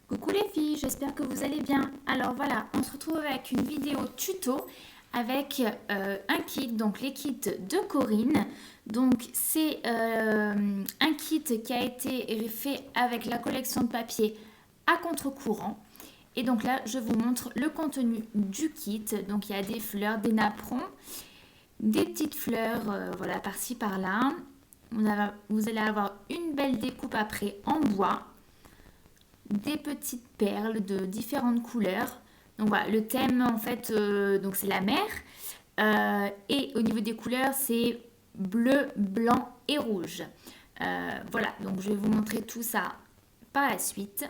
Coucou les filles, j'espère que vous allez bien. Alors voilà, on se retrouve avec une vidéo tuto avec un kit, donc les kits de Corinne. Donc c'est un kit qui a été fait avec la collection de papier à contre-courant. Et donc là, je vous montre le contenu du kit. Donc il y a des fleurs, des napperons, des petites fleurs, voilà, par-ci par-là. Vous allez avoir une belle découpe après en bois, des petites perles de différentes couleurs. Donc voilà, le thème en fait, donc c'est la mer. Et au niveau des couleurs, c'est bleu, blanc et rouge. Voilà, donc je vais vous montrer tout ça par la suite.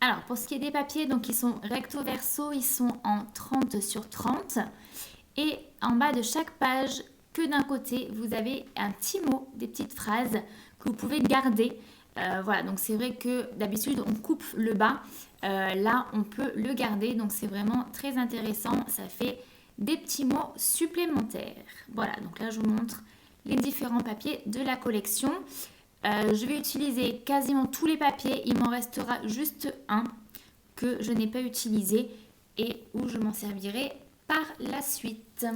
Alors, pour ce qui est des papiers, donc ils sont recto verso, ils sont en 30 sur 30. Et en bas de chaque page, que d'un côté, vous avez un petit mot, des petites phrases que vous pouvez garder. Voilà, donc c'est vrai que d'habitude, on coupe le bas. Là, on peut le garder, donc c'est vraiment très intéressant. Ça fait des petits mots supplémentaires. Voilà, donc là, je vous montre les différents papiers de la collection. Je vais utiliser quasiment tous les papiers. Il m'en restera juste un que je n'ai pas utilisé et où je m'en servirai par la suite.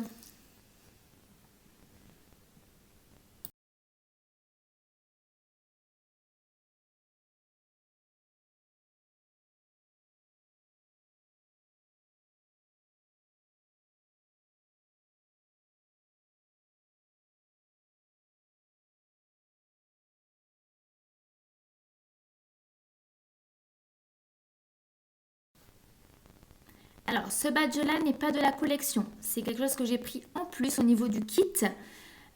Alors, ce badge-là n'est pas de la collection. C'est quelque chose que j'ai pris en plus au niveau du kit.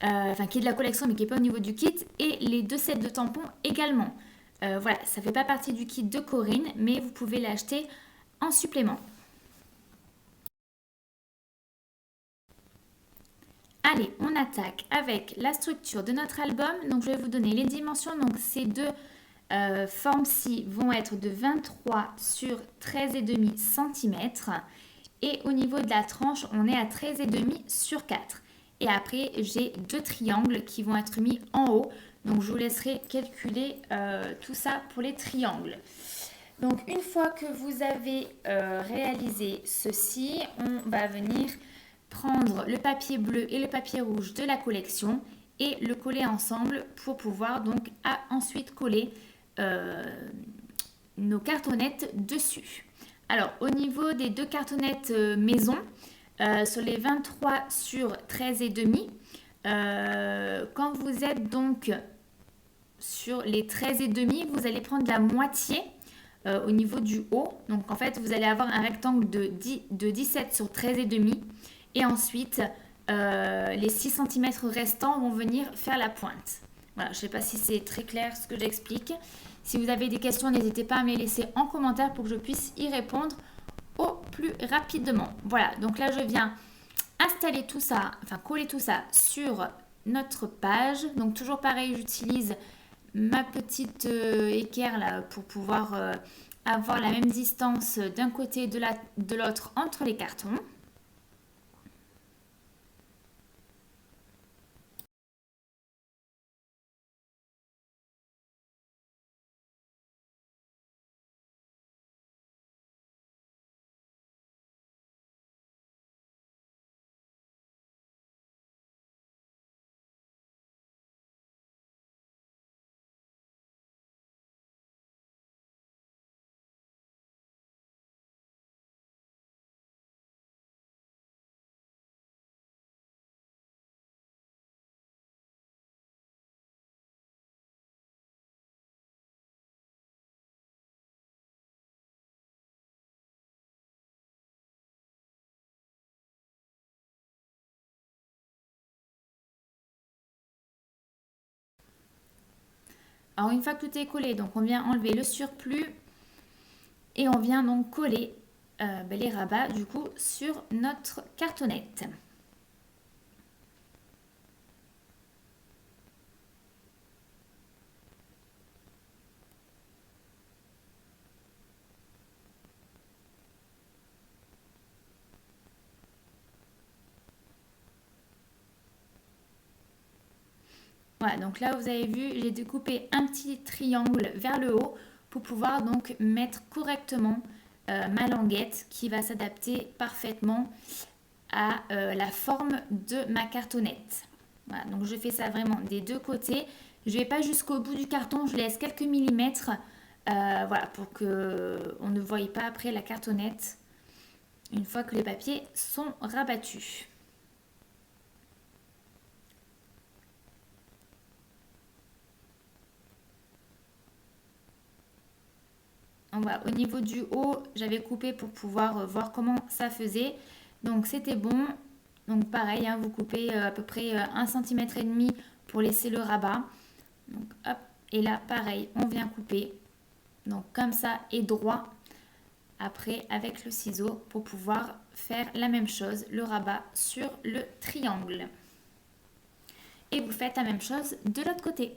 Enfin, qui est de la collection, mais qui n'est pas au niveau du kit. Et les deux sets de tampons également. Voilà, ça ne fait pas partie du kit de Corinne, mais vous pouvez l'acheter en supplément. Allez, on attaque avec la structure de notre album. Donc, je vais vous donner les dimensions. Donc, ces deux formes-ci vont être de 23 sur 13,5 cm. Et au niveau de la tranche, on est à 13,5 sur 4. Et après, j'ai deux triangles qui vont être mis en haut. Donc, je vous laisserai calculer tout ça pour les triangles. Donc, une fois que vous avez réalisé ceci, on va venir prendre le papier bleu et le papier rouge de la collection et le coller ensemble pour pouvoir donc ensuite coller euh, nos cartonnettes dessus. Alors, au niveau des deux cartonnettes maison, sur les 23 sur 13,5, quand vous êtes donc sur les 13,5, vous allez prendre la moitié au niveau du haut. Donc, en fait, vous allez avoir un rectangle de 17 sur 13,5. Et ensuite, les 6 cm restants vont venir faire la pointe. Voilà, je ne sais pas si c'est très clair ce que j'explique. Si vous avez des questions, n'hésitez pas à me les laisser en commentaire pour que je puisse y répondre au plus rapidement. Voilà, donc là, je viens installer tout ça, enfin coller tout ça sur notre page. Donc toujours pareil, j'utilise ma petite équerre là pour pouvoir avoir la même distance d'un côté et de l'autre entre les cartons. Alors une fois que tout est collé, donc on vient enlever le surplus et on vient donc coller les rabats du coup sur notre cartonnette. Voilà, donc là vous avez vu, j'ai découpé un petit triangle vers le haut pour pouvoir donc mettre correctement ma languette qui va s'adapter parfaitement à la forme de ma cartonnette. Voilà, donc je fais ça vraiment des deux côtés. Je vais pas jusqu'au bout du carton, je laisse quelques millimètres, voilà, pour que on ne voie pas après la cartonnette une fois que les papiers sont rabattus. Donc voilà, au niveau du haut, j'avais coupé pour pouvoir voir comment ça faisait. Donc c'était bon. Donc pareil, hein, vous coupez à peu près 1,5 cm pour laisser le rabat. Donc hop, et là pareil, on vient couper. Donc comme ça et droit après avec le ciseau pour pouvoir faire la même chose, le rabat sur le triangle. Et vous faites la même chose de l'autre côté.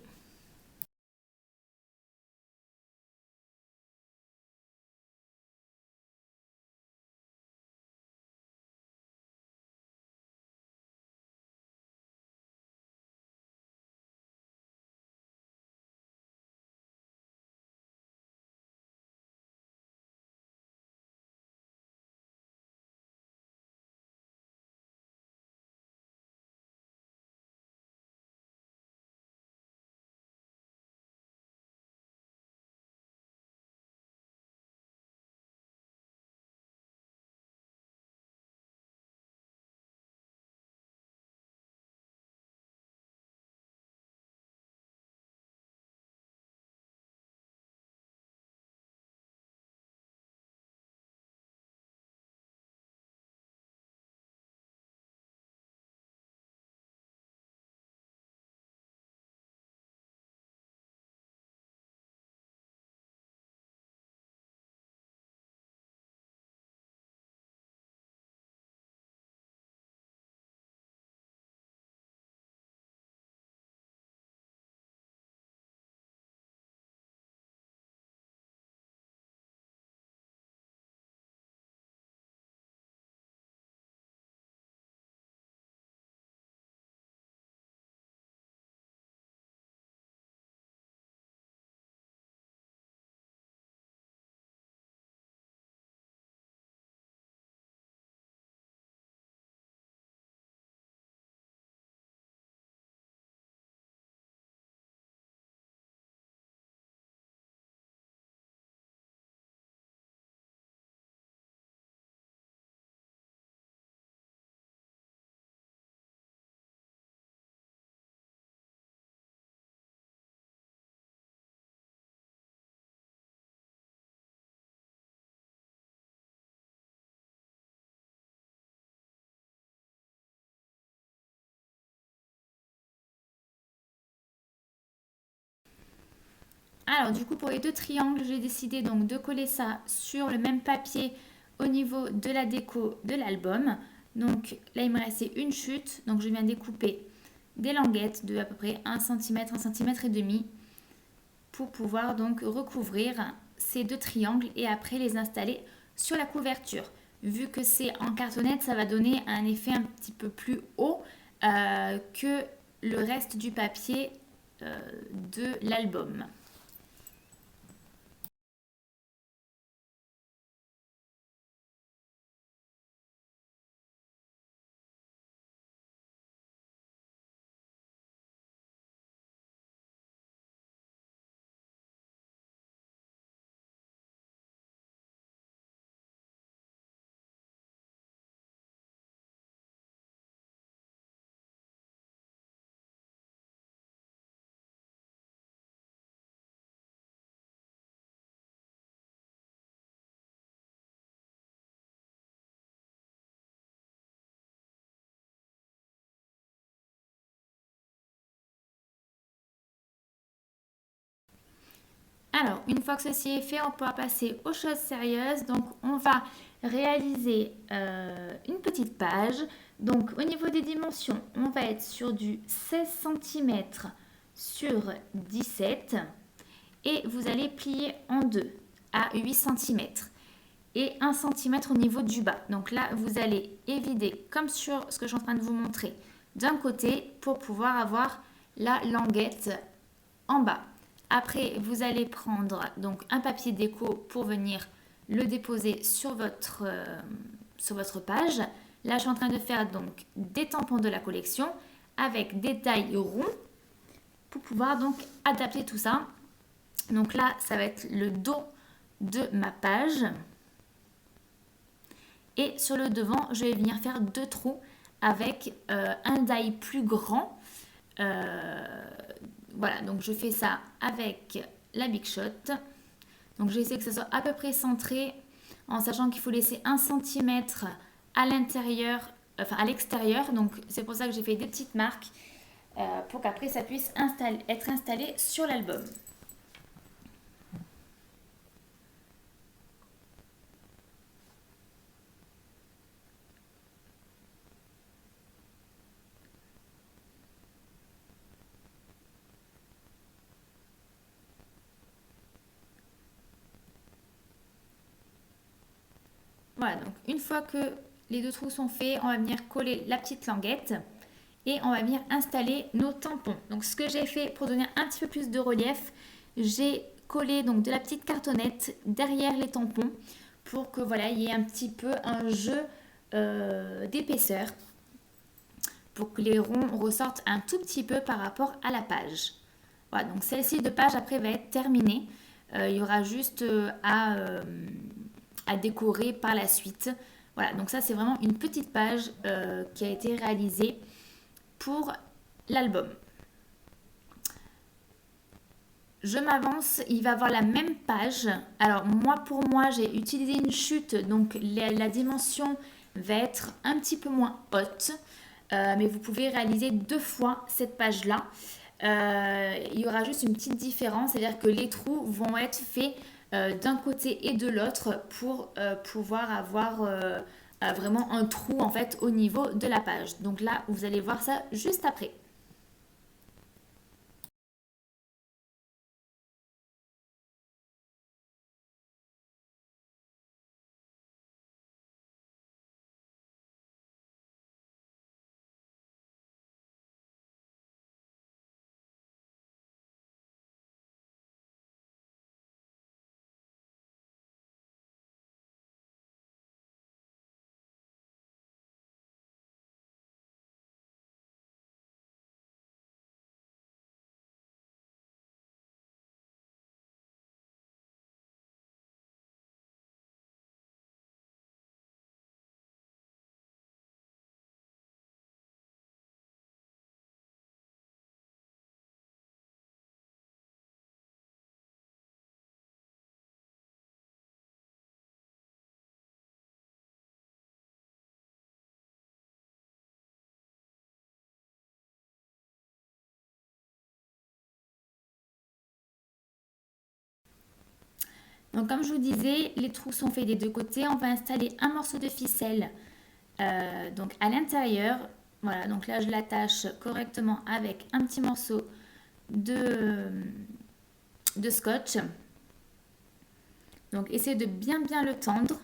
Alors du coup pour les deux triangles, j'ai décidé donc de coller ça sur le même papier au niveau de la déco de l'album. Donc là il me restait une chute, donc je viens découper des languettes de à peu près 1 cm, 1 cm et demi pour pouvoir donc recouvrir ces deux triangles et après les installer sur la couverture. Vu que c'est en cartonnette, ça va donner un effet un petit peu plus haut que le reste du papier de l'album. Alors, une fois que ceci est fait, on pourra passer aux choses sérieuses. Donc, on va réaliser une petite page. Donc, au niveau des dimensions, on va être sur du 16 cm sur 17 et vous allez plier en deux à 8 cm et 1 cm au niveau du bas. Donc là, vous allez évider, comme sur ce que je suis en train de vous montrer, d'un côté pour pouvoir avoir la languette en bas. Après, vous allez prendre donc un papier déco pour venir le déposer sur votre page. Là, je suis en train de faire donc des tampons de la collection avec des tailles ronds pour pouvoir donc adapter tout ça. Donc là, ça va être le dos de ma page. Et sur le devant, je vais venir faire deux trous avec un die plus grand. Voilà, donc je fais ça avec la Big Shot. Donc j'essaie que ce soit à peu près centré en sachant qu'il faut laisser 1 cm à l'intérieur, enfin à l'extérieur. Donc c'est pour ça que j'ai fait des petites marques pour qu'après ça puisse être installé sur l'album. Voilà, donc une fois que les deux trous sont faits, on va venir coller la petite languette et on va venir installer nos tampons. Donc ce que j'ai fait pour donner un petit peu plus de relief, j'ai collé donc de la petite cartonnette derrière les tampons pour que voilà, il y ait un petit peu un jeu d'épaisseur pour que les ronds ressortent un tout petit peu par rapport à la page. Voilà, donc celle-ci de page après va être terminée. Il y aura juste à décorer par la suite. Voilà, donc ça c'est vraiment une petite page qui a été réalisée pour l'album. Je m'avance, il va avoir la même page. Alors moi pour moi j'ai utilisé une chute, donc la dimension va être un petit peu moins haute. Mais vous pouvez réaliser deux fois cette page-là. Il y aura juste une petite différence, c'est-à-dire que les trous vont être faits d'un côté et de l'autre pour pouvoir avoir vraiment un trou en fait au niveau de la page. Donc là, vous allez voir ça juste après. Donc comme je vous disais, les trous sont faits des deux côtés. On va installer un morceau de ficelle donc à l'intérieur. Voilà, donc là je l'attache correctement avec un petit morceau de, de scotch. Donc essayez de bien le tendre.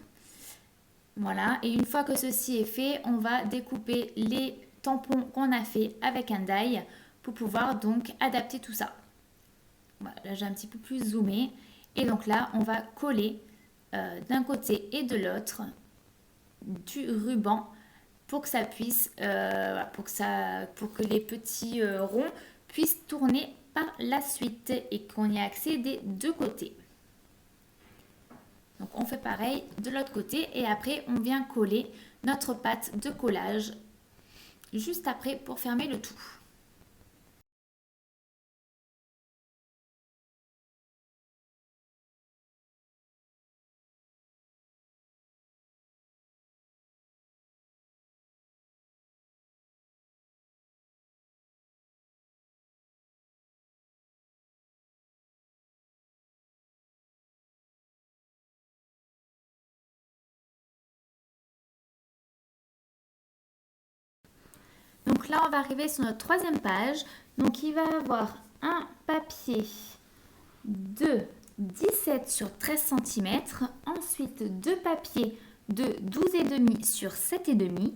Voilà, et une fois que ceci est fait, on va découper les tampons qu'on a fait avec un die pour pouvoir donc adapter tout ça. Voilà, là j'ai un petit peu plus zoomé. Et donc là, on va coller d'un côté et de l'autre du ruban pour que ça puisse, pour que les petits ronds puissent tourner par la suite et qu'on y ait accès des deux côtés. Donc on fait pareil de l'autre côté et après on vient coller notre pâte de collage juste après pour fermer le tout. là, on va arriver sur notre troisième page. Donc, il va y avoir un papier de 17 sur 13 cm. Ensuite, deux papiers de 12,5 sur 7,5.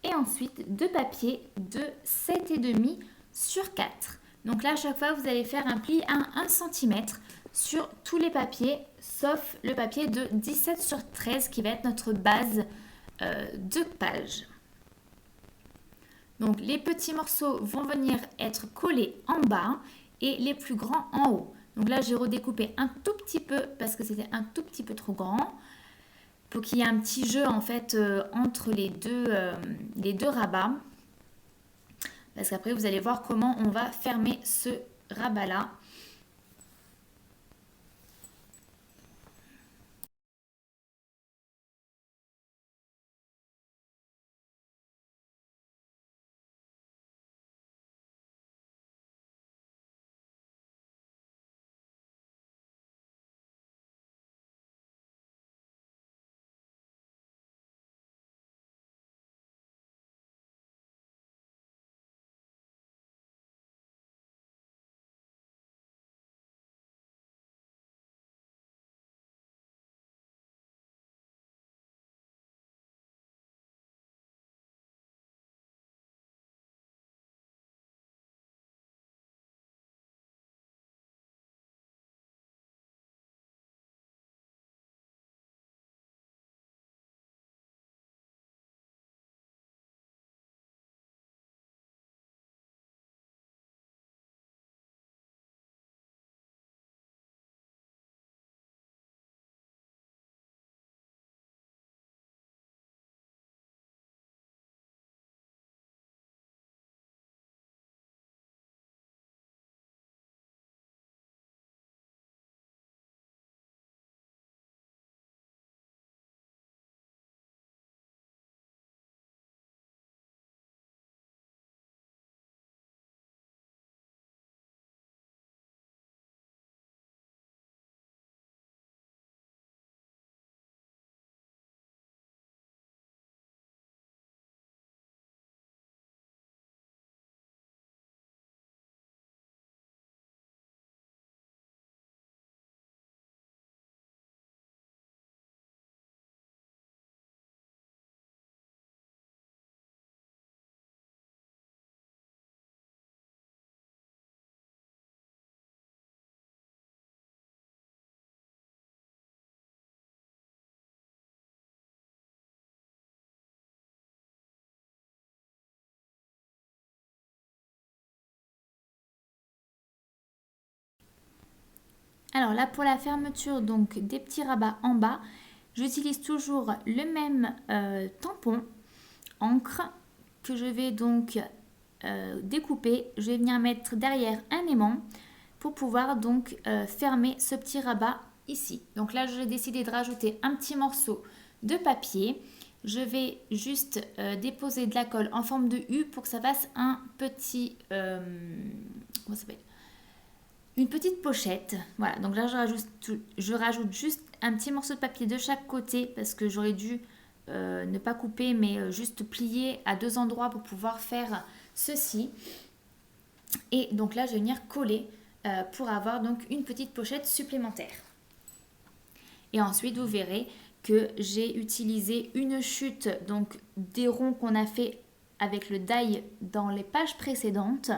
Et ensuite, deux papiers de 7,5 sur 4. Donc là, à chaque fois, vous allez faire un pli à 1 cm sur tous les papiers, sauf le papier de 17 sur 13 qui va être notre base de page. Donc les petits morceaux vont venir être collés en bas et les plus grands en haut. Donc là, j'ai redécoupé un tout petit peu parce que c'était un tout petit peu trop grand pour qu'il y ait un petit jeu en fait entre les deux rabats. Parce qu'après, vous allez voir comment on va fermer ce rabat-là. Alors là, pour la fermeture donc des petits rabats en bas, j'utilise toujours le même tampon encre que je vais donc découper. Je vais venir mettre derrière un aimant pour pouvoir donc fermer ce petit rabat ici. Donc là, j'ai décidé de rajouter un petit morceau de papier. Je vais juste déposer de la colle en forme de U pour que ça fasse un petit... comment ça s'appelle ? Une petite pochette. Voilà, donc là, je rajoute juste un petit morceau de papier de chaque côté parce que j'aurais dû ne pas couper mais juste plier à deux endroits pour pouvoir faire ceci. Et donc là, je vais venir coller pour avoir donc une petite pochette supplémentaire. Et ensuite, vous verrez que j'ai utilisé une chute donc des ronds qu'on a fait avec le die dans les pages précédentes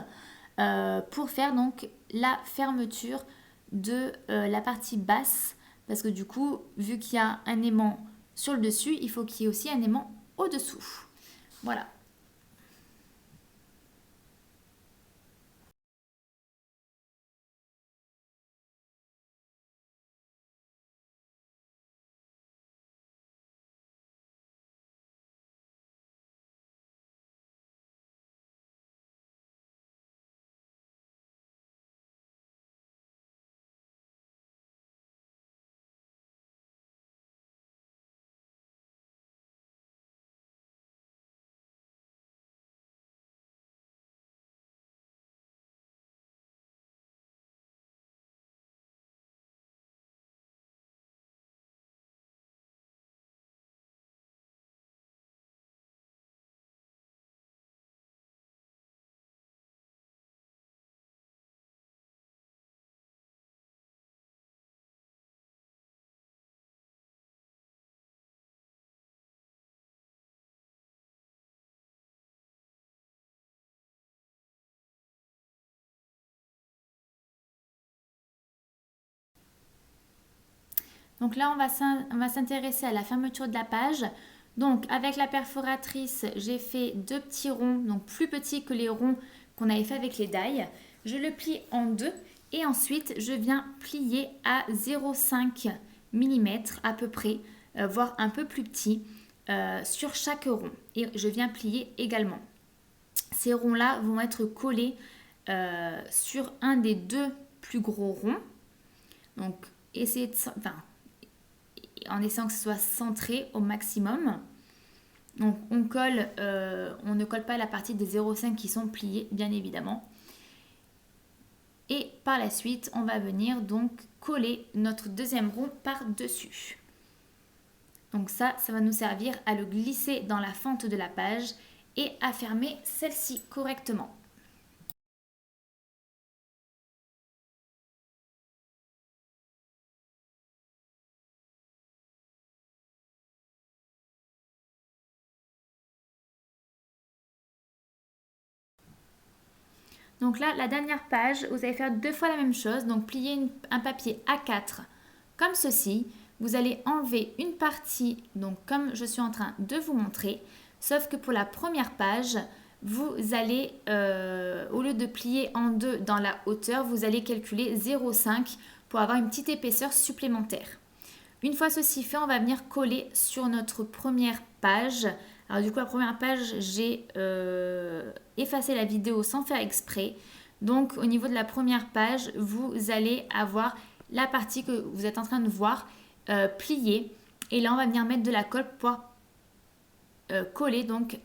pour faire donc la fermeture de la partie basse parce que du coup, vu qu'il y a un aimant sur le dessus, il faut qu'il y ait aussi un aimant au-dessous. Voilà. Donc là, on va s'intéresser à la fermeture de la page. Donc avec la perforatrice, j'ai fait deux petits ronds, donc plus petits que les ronds qu'on avait fait avec les die. Je le plie en deux et ensuite je viens plier à 0,5 mm à peu près, voire un peu plus petit, sur chaque rond. Et je viens plier également. Ces ronds-là vont être collés sur un des deux plus gros ronds. Donc essayez de, enfin, en essayant que ce soit centré au maximum. Donc on ne colle pas la partie des 0,5 qui sont pliées, bien évidemment. Et par la suite, on va venir donc coller notre deuxième rond par-dessus. Donc ça va nous servir à le glisser dans la fente de la page et à fermer celle-ci correctement. Donc là, la dernière page, vous allez faire deux fois la même chose. Donc plier un papier A4 comme ceci. Vous allez enlever une partie, donc comme je suis en train de vous montrer. Sauf que pour la première page, vous allez, au lieu de plier en deux dans la hauteur, vous allez calculer 0,5 pour avoir une petite épaisseur supplémentaire. Une fois ceci fait, on va venir coller sur notre première page. Alors du coup, la première page, j'ai effacé la vidéo sans faire exprès. Donc au niveau de la première page, vous allez avoir la partie que vous êtes en train de voir pliée. Et là, on va venir mettre de la colle pour coller donc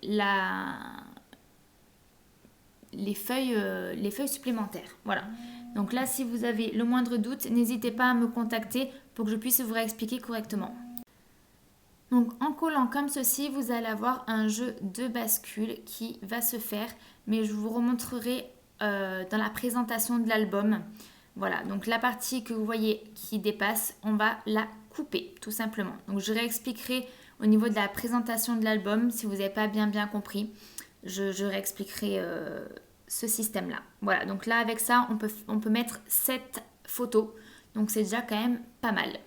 les feuilles supplémentaires. Voilà. Donc là, si vous avez le moindre doute, n'hésitez pas à me contacter pour que je puisse vous réexpliquer correctement. Donc en collant comme ceci, vous allez avoir un jeu de bascule qui va se faire, mais je vous remontrerai dans la présentation de l'album. Voilà, donc la partie que vous voyez qui dépasse, on va la couper tout simplement. Donc je réexpliquerai au niveau de la présentation de l'album, si vous n'avez pas bien compris, je réexpliquerai ce système-là. Voilà, donc là avec ça, on peut mettre 7 photos, donc c'est déjà quand même pas mal.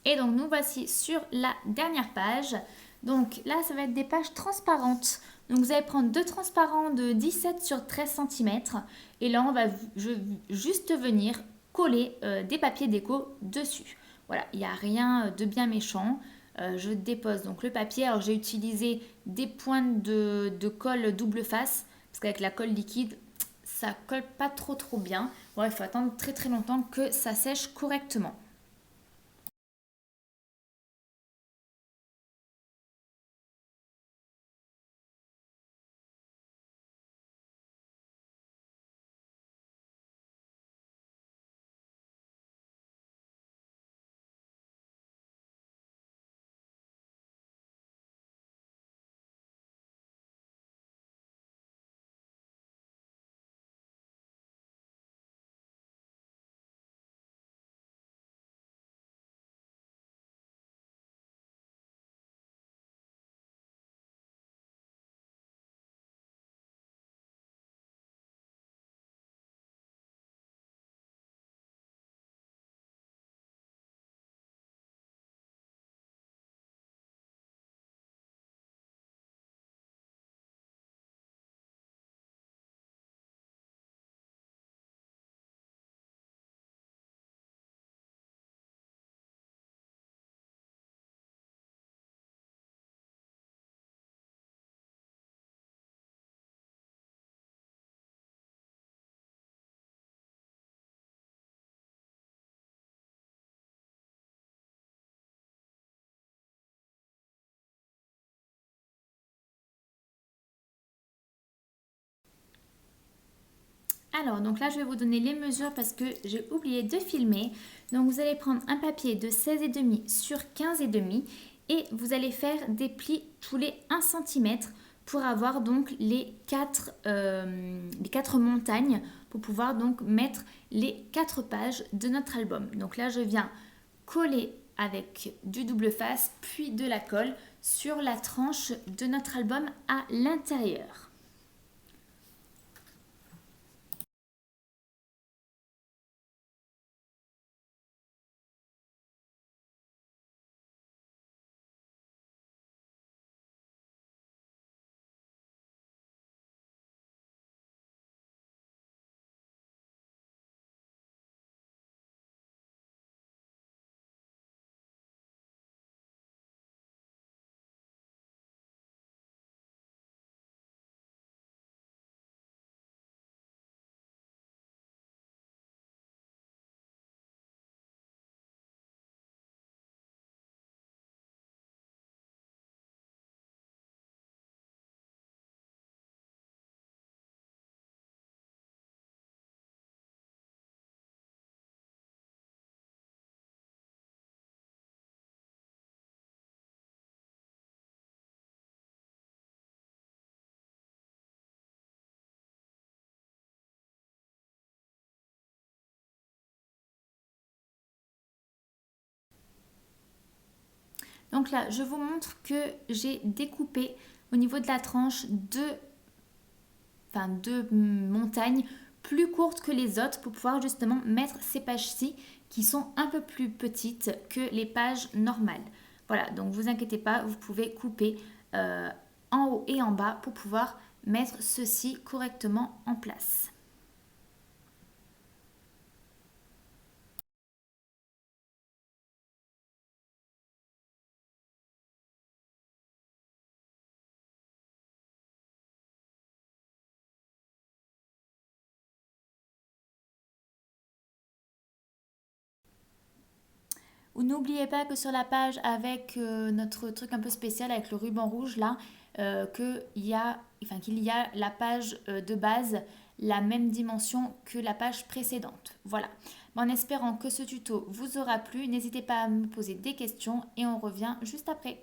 Et donc nous voici sur la dernière page. Donc là, ça va être des pages transparentes. Donc vous allez prendre deux transparents de 17 sur 13 cm. Et là, je vais juste venir coller des papiers déco dessus. Voilà, il n'y a rien de bien méchant. Je dépose donc le papier. Alors j'ai utilisé des pointes de colle double face. Parce qu'avec la colle liquide, ça colle pas trop bien. Bon, il faut attendre très longtemps que ça sèche correctement. Alors, donc là, je vais vous donner les mesures parce que j'ai oublié de filmer. Donc, vous allez prendre un papier de 16,5 sur 15,5 et vous allez faire des plis tous les 1 cm pour avoir donc les quatre montagnes pour pouvoir donc mettre les 4 pages de notre album. Donc là, je viens coller avec du double face puis de la colle sur la tranche de notre album à l'intérieur. Donc là, je vous montre que j'ai découpé au niveau de la tranche deux montagnes plus courtes que les autres pour pouvoir justement mettre ces pages-ci qui sont un peu plus petites que les pages normales. Voilà, donc vous inquiétez pas, vous pouvez couper en haut et en bas pour pouvoir mettre ceci correctement en place. Ou n'oubliez pas que sur la page avec notre truc un peu spécial avec le ruban rouge là, qu'il y a la page de base la même dimension que la page précédente. Voilà. En espérant que ce tuto vous aura plu, n'hésitez pas à me poser des questions et on revient juste après.